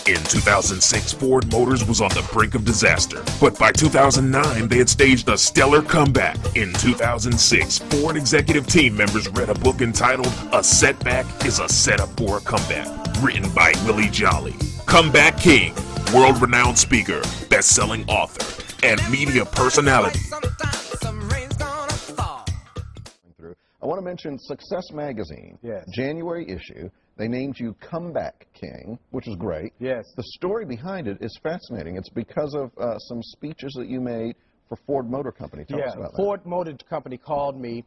In 2006, Ford Motors was on the brink of disaster, but by 2009, they had staged a stellar comeback. In 2006, Ford executive team members read a book entitled "A Setback is a Setup for a Comeback," written by Willie Jolley. Comeback king, world-renowned speaker, best-selling author, and media personality. I want to mention Success Magazine. Yes. January issue. They named you Comeback King, which is great. Yes. The story behind it is fascinating. It's because of some speeches that you made for Ford Motor Company. Tell us about that. Ford Motor Company called me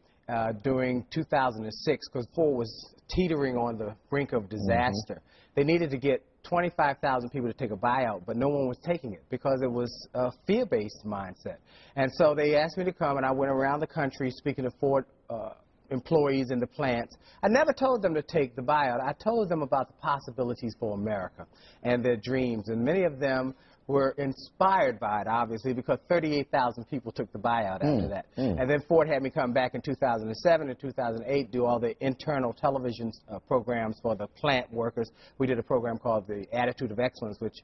during 2006 because Ford was teetering on the brink of disaster. They needed to get 25,000 people to take a buyout, but no one was taking it because it was a fear-based mindset. And so they asked me to come, and I went around the country speaking to Ford employees in the plants. I never told them to take the buyout. I told them about the possibilities for America and their dreams, and many of them were inspired by it, obviously, because 38,000 people took the buyout after that. And then Ford had me come back in 2007 and 2008, do all the internal television programs for the plant workers. We did a program called The Attitude of Excellence, which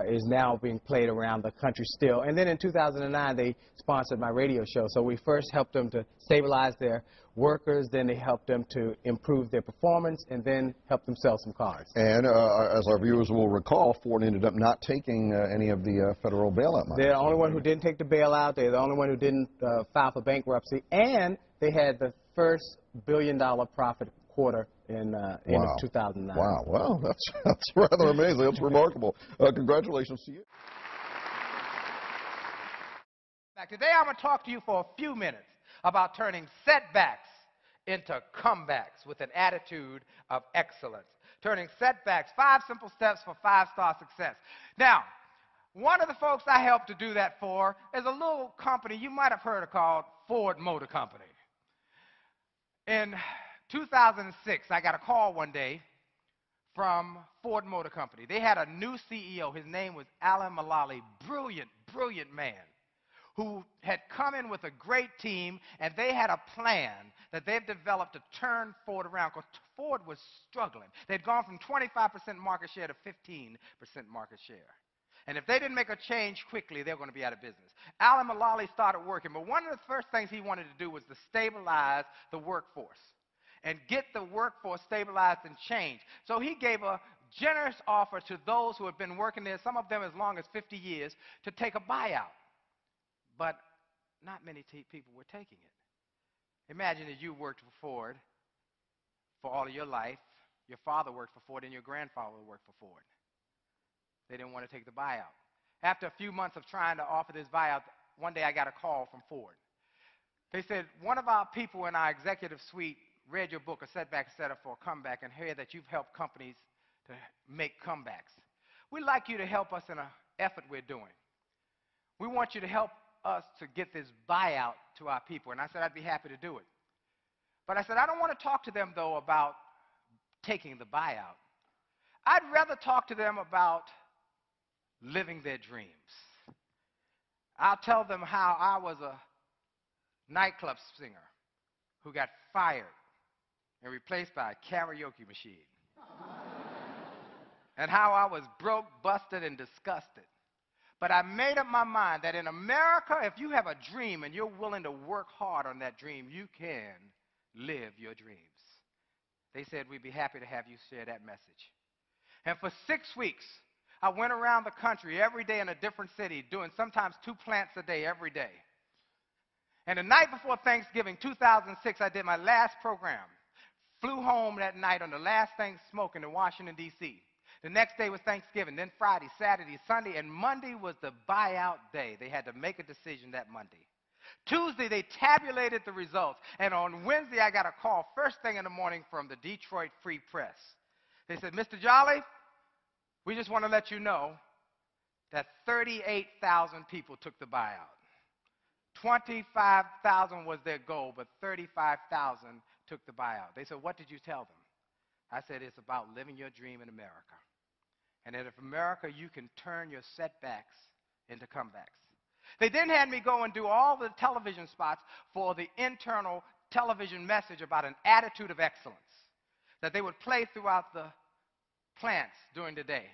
is now being played around the country still. And then in 2009, they sponsored my radio show. So we first helped them to stabilize their workers, then they helped them to improve their performance, and then helped them sell some cars. And as our viewers will recall, Ford ended up not taking any of the federal bailout money. They're the only one who didn't take the bailout. They're the only one who didn't file for bankruptcy. And they had the first billion-dollar profit quarter in 2009. Wow. Well, that's rather amazing. That's remarkable. Congratulations to you. Today I'm going to talk to you for a few minutes about turning setbacks into comebacks with an attitude of excellence. Turning setbacks, 5 simple steps for 5-star success. Now, one of the folks I helped to do that for is a little company you might have heard of called Ford Motor Company. In 2006, I got a call one day from Ford Motor Company. They had a new CEO. His name was Alan Mulally. Brilliant, brilliant man, who had come in with a great team, and they had a plan that they've developed to turn Ford around, because Ford was struggling. They'd gone from 25% market share to 15% market share. And if they didn't make a change quickly, they were going to be out of business. Alan Mulally started working, but one of the first things he wanted to do was to stabilize the workforce and get the workforce stabilized and changed. So he gave a generous offer to those who had been working there, some of them as long as 50 years, to take a buyout. But not many people were taking it. Imagine that you worked for Ford for all of your life. Your father worked for Ford and your grandfather worked for Ford. They didn't want to take the buyout. After a few months of trying to offer this buyout, one day I got a call from Ford. They said, one of our people in our executive suite read your book, A Setback Setup for a Comeback, and heard that you've helped companies to make comebacks. We'd like you to help us in an effort we're doing. We want you to help us to get this buyout to our people. And I said, I'd be happy to do it. But I said, I don't want to talk to them, though, about taking the buyout. I'd rather talk to them about living their dreams. I'll tell them how I was a nightclub singer who got fired and replaced by a karaoke machine. And how I was broke, busted, and disgusted. But I made up my mind that in America, if you have a dream and you're willing to work hard on that dream, you can live your dreams. They said, we'd be happy to have you share that message. And for 6 weeks, I went around the country every day in a different city, doing sometimes 2 plants a day every day. And the night before Thanksgiving, 2006, I did my last program. Flew home that night on the last thing smoking in Washington, D.C. The next day was Thanksgiving, then Friday, Saturday, Sunday, and Monday was the buyout day. They had to make a decision that Monday. Tuesday, they tabulated the results, and on Wednesday, I got a call first thing in the morning from the Detroit Free Press. They said, Mr. Jolley, we just want to let you know that 38,000 people took the buyout. 25,000 was their goal, but 35,000 took the buyout. They said, what did you tell them? I said, it's about living your dream in America. And that if America, you can turn your setbacks into comebacks. They then had me go and do all the television spots for the internal television message about an attitude of excellence that they would play throughout the plants during the day.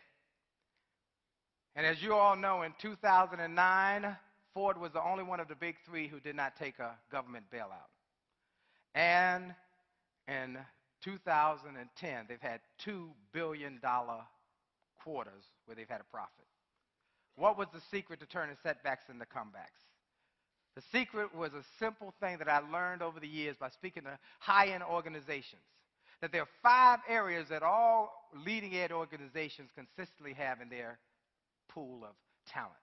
And as you all know, in 2009, Ford was the only one of the big three who did not take a government bailout. And in 2010, they've had $2 billion quarters where they've had a profit. What was the secret to turning setbacks into comebacks? The secret was a simple thing that I learned over the years by speaking to high-end organizations, that there are 5 areas that all leading-edge organizations consistently have in their pool of talent.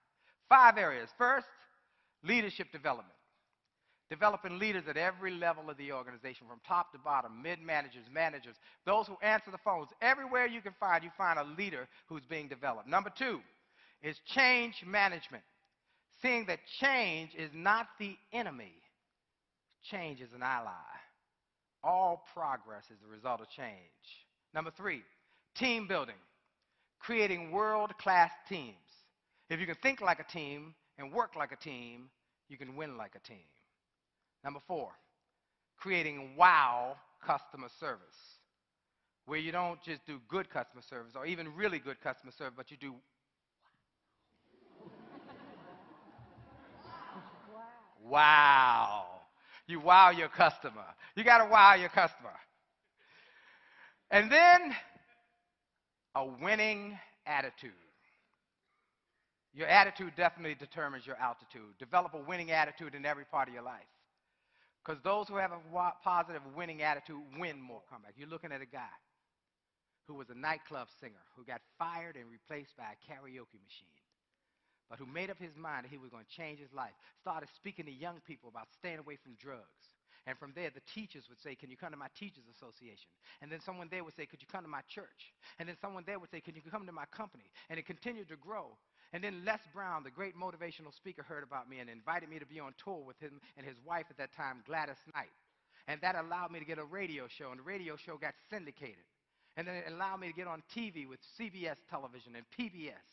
5 areas. First, leadership development. Developing leaders at every level of the organization, from top to bottom, mid-managers, managers, those who answer the phones. Everywhere you find a leader who's being developed. Number 2 is change management. Seeing that change is not the enemy. Change is an ally. All progress is the result of change. Number 3, team building. Creating world-class teams. If you can think like a team and work like a team, you can win like a team. Number 4, creating wow customer service, where you don't just do good customer service or even really good customer service, but you do wow. You wow your customer. You got to wow your customer. And then a winning attitude. Your attitude definitely determines your altitude. Develop a winning attitude in every part of your life. Because those who have a positive winning attitude win more comeback. You're looking at a guy who was a nightclub singer who got fired and replaced by a karaoke machine, but who made up his mind that he was going to change his life, started speaking to young people about staying away from drugs. And from there, the teachers would say, can you come to my teachers association? And then someone there would say, could you come to my church? And then someone there would say, can you come to my company? And it continued to grow. And then Les Brown, the great motivational speaker, heard about me and invited me to be on tour with him and his wife at that time, Gladys Knight. And that allowed me to get a radio show, and the radio show got syndicated. And then it allowed me to get on TV with CBS television and PBS.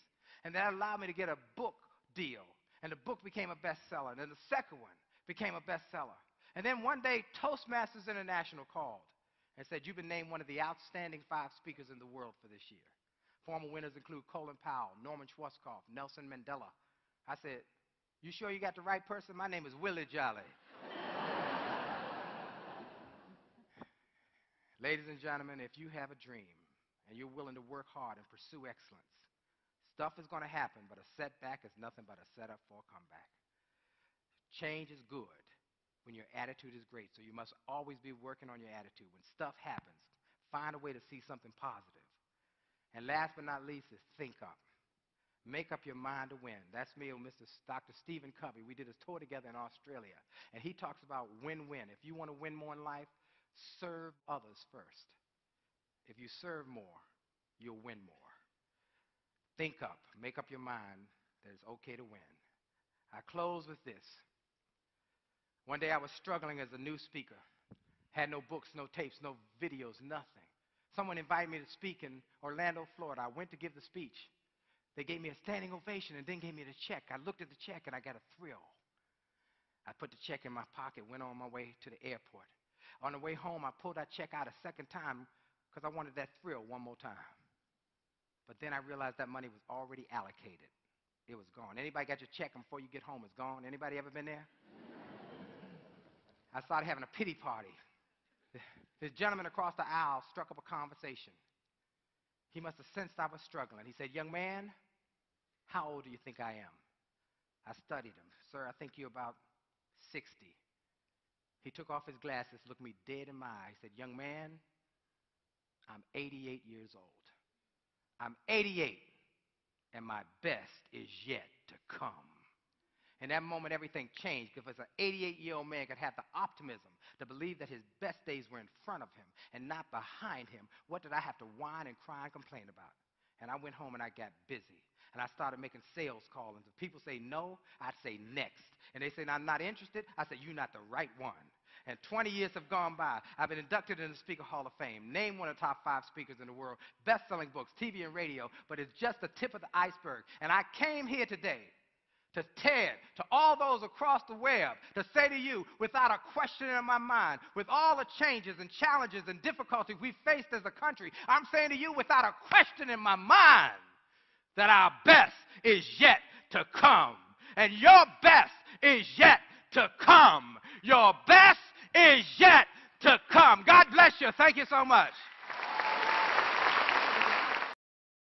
And that allowed me to get a book deal. And the book became a bestseller. And then the second one became a bestseller. And then one day, Toastmasters International called and said, you've been named one of the outstanding 5 speakers in the world for this year. Former winners include Colin Powell, Norman Schwarzkopf, Nelson Mandela. I said, you sure you got the right person? My name is Willie Jolley. Ladies and gentlemen, if you have a dream and you're willing to work hard and pursue excellence, stuff is going to happen, but a setback is nothing but a setup for a comeback. Change is good when your attitude is great, so you must always be working on your attitude. When stuff happens, find a way to see something positive. And last but not least is think up. Make up your mind to win. That's me and Dr. Stephen Covey. We did a tour together in Australia, and he talks about win-win. If you want to win more in life, serve others first. If you serve more, you'll win more. Think up. Make up your mind that it's okay to win. I close with this. One day I was struggling as a new speaker. Had no books, no tapes, no videos, nothing. Someone invited me to speak in Orlando, Florida. I went to give the speech. They gave me a standing ovation and then gave me the check. I looked at the check and I got a thrill. I put the check in my pocket, went on my way to the airport. On the way home, I pulled that check out a second time because I wanted that thrill one more time. But then I realized that money was already allocated. It was gone. Anybody got your check and before you get home it's gone? Anybody ever been there? I started having a pity party. This gentleman across the aisle struck up a conversation. He must have sensed I was struggling. He said, young man, how old do you think I am? I studied him. Sir, I think you're about 60. He took off his glasses, looked me dead in my eye. He said, young man, I'm 88 years old. I'm 88, and my best is yet to come. In that moment, everything changed, because an 88-year-old man could have the optimism to believe that his best days were in front of him and not behind him. What did I have to whine and cry and complain about? And I went home and I got busy. And I started making sales calls. And if people say no, I'd say next. And they say, I'm not interested. I say, you're not the right one. And 20 years have gone by. I've been inducted in the Speaker Hall of Fame, named one of the top 5 speakers in the world, best-selling books, TV and radio, but it's just the tip of the iceberg. And I came here today to Ted, to all those across the web, to say to you, without a question in my mind, with all the changes and challenges and difficulties we've faced as a country, I'm saying to you, without a question in my mind, that our best is yet to come. And your best is yet to come. Your best is yet to come. God bless you. Thank you so much.